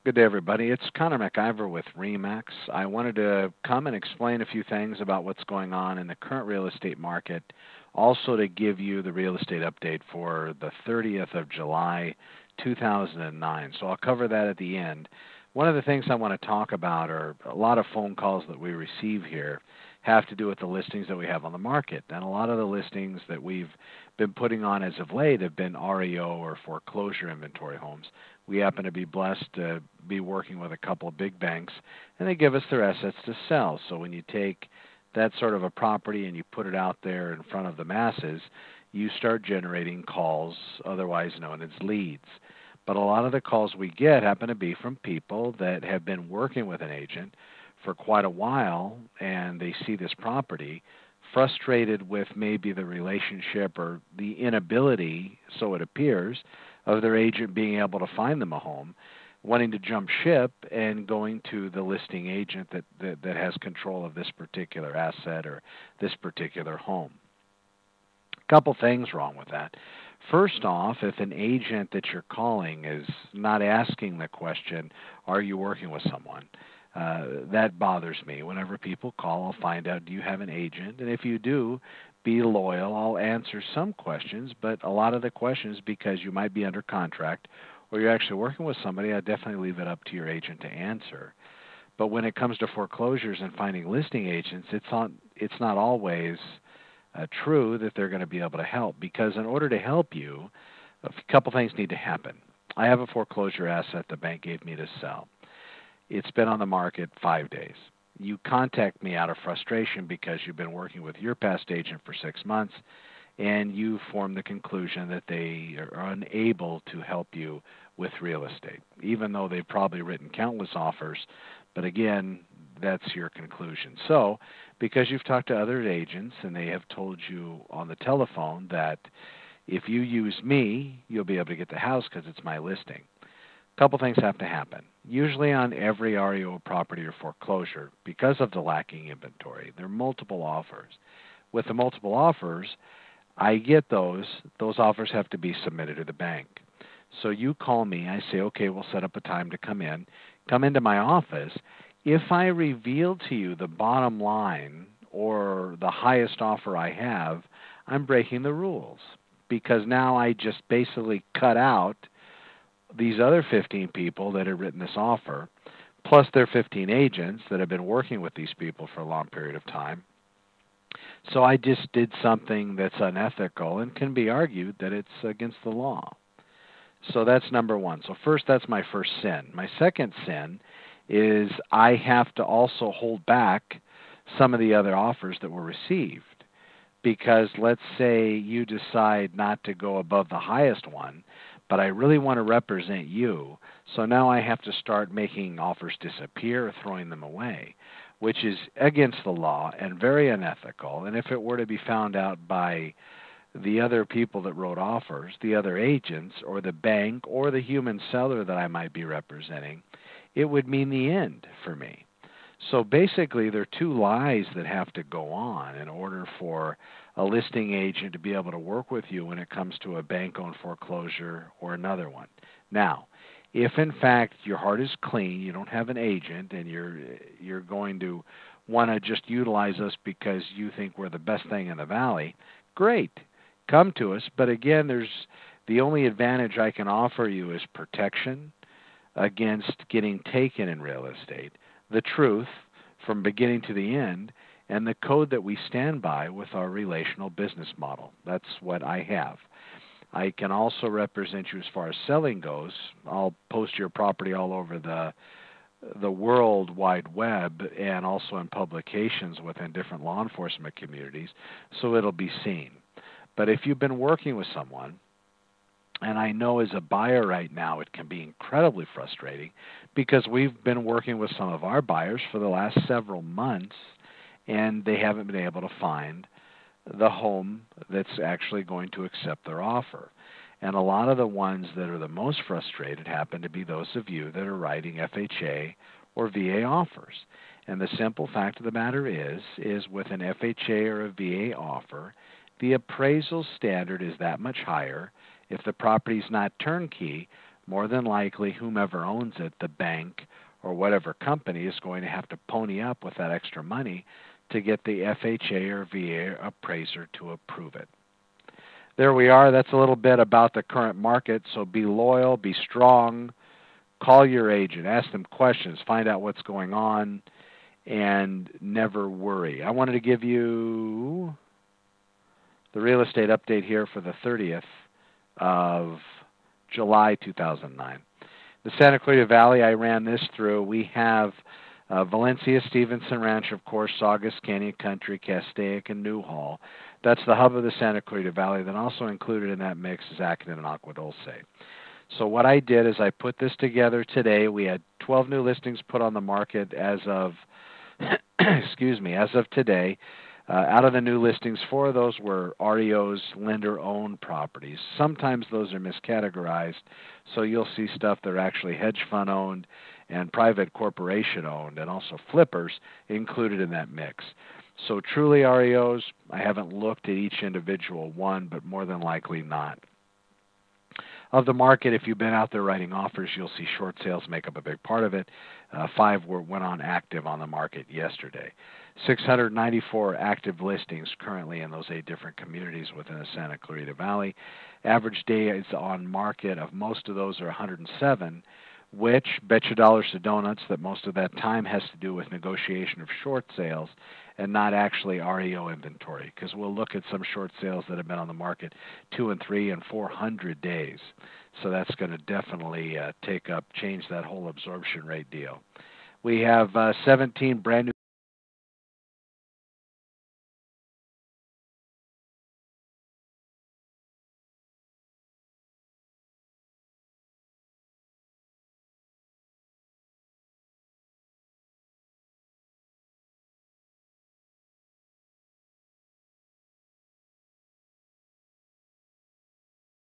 Good day, everybody. It's Connor McIver with REMAX. I wanted to come and explain a few things about what's going on in the current real estate market, also to give you the real estate update for the 30th of July, 2009. So I'll cover that at the end. One of the things I want to talk about are a lot of phone calls that we receive here have to do with the listings that we have on the market. And a lot of the listings that we've been putting on as of late have been REO or foreclosure inventory homes. We happen to be blessed to be working with a couple of big banks, and they give us their assets to sell. So when you take that sort of a property and you put it out there in front of the masses, you start generating calls, otherwise known as leads. But a lot of the calls we get happen to be from people that have been working with an agent for quite a while, and they see this property, frustrated with maybe the relationship or the inability, so it appears, of their agent being able to find them a home, wanting to jump ship and going to the listing agent that has control of this particular asset or this particular home. A couple things wrong with that. First off, if an agent that you're calling is not asking the question, are you working with someone? That bothers me. Whenever people call, I'll find out, do you have an agent? And if you do, be loyal. I'll answer some questions, but a lot of the questions, because you might be under contract or you're actually working with somebody, I definitely leave it up to your agent to answer. But when it comes to foreclosures and finding listing agents, it's not always true that they're going to be able to help, because in order to help you, a couple things need to happen. I have a foreclosure asset the bank gave me to sell. It's been on the market 5 days. You contact me out of frustration because you've been working with your past agent for 6 months, and you form the conclusion that they are unable to help you with real estate, even though they've probably written countless offers. But again, that's your conclusion. So, because you've talked to other agents and they have told you on the telephone that if you use me, you'll be able to get the house because it's my listing. A couple things have to happen. Usually on every REO property or foreclosure, because of the lacking inventory, there are multiple offers. With the multiple offers, I get those. Those offers have to be submitted to the bank. So you call me. I say, okay, we'll set up a time to come in. Come into my office. If I reveal to you the bottom line or the highest offer I have, I'm breaking the rules, because now I just basically cut out these other 15 people that have written this offer, plus their 15 agents that have been working with these people for a long period of time. So I just did something that's unethical and can be argued that it's against the law. So that's number one. So first, that's my first sin. My second sin is I have to also hold back some of the other offers that were received. Because let's say you decide not to go above the highest one, but I really want to represent you, so now I have to start making offers disappear or throwing them away, which is against the law and very unethical. And if it were to be found out by the other people that wrote offers, the other agents, or the bank, or the human seller that I might be representing, it would mean the end for me. So basically, there are two lies that have to go on in order for a listing agent to be able to work with you when it comes to a bank-owned foreclosure or another one. Now, if in fact your heart is clean, you don't have an agent, and you're going to want to just utilize us because you think we're the best thing in the valley, great. Come to us. But again, the only advantage I can offer you is protection against getting taken in real estate, the truth from beginning to the end, and the code that we stand by with our relational business model. That's what I have. I can also represent you as far as selling goes. I'll post your property all over the World Wide Web and also in publications within different law enforcement communities, so it'll be seen. But if you've been working with someone, and I know as a buyer right now it can be incredibly frustrating, because we've been working with some of our buyers for the last several months, and they haven't been able to find the home that's actually going to accept their offer. And a lot of the ones that are the most frustrated happen to be those of you that are writing FHA or VA offers. And the simple fact of the matter is with an FHA or a VA offer, the appraisal standard is that much higher. If the property's not turnkey, more than likely whomever owns it, the bank or whatever company, is going to have to pony up with that extra money to get the FHA or VA appraiser to approve it. There we are. That's a little bit about the current market. So be loyal, be strong, call your agent, ask them questions, find out what's going on, and never worry. I wanted to give you the real estate update here for the 30th of July 2009. The Santa Clarita Valley, I ran this through. We have Valencia, Stevenson Ranch, of course, Saugus, Canyon Country, Castaic, and Newhall. That's the hub of the Santa Clarita Valley. Then also included in that mix is Acton and Agua Dulce. So what I did is I put this together today. We had 12 new listings put on the market as of, excuse me, as of today. Out of the new listings, 4 of those were REOs, lender-owned properties. Sometimes those are miscategorized, so you'll see stuff that are actually hedge fund-owned and private corporation-owned, and also flippers included in that mix. So truly REOs, I haven't looked at each individual one, but more than likely not. Of the market, if you've been out there writing offers, you'll see short sales make up a big part of it. 5 went on active on the market yesterday. 694 active listings currently in those 8 different communities within the Santa Clarita Valley. Average days on market of most of those are 107, which, bet your dollars to donuts that most of that time has to do with negotiation of short sales and not actually REO inventory, because we'll look at some short sales that have been on the market 200 and 300 and 400 days. So that's going to definitely change that whole absorption rate deal. We have 17 brand new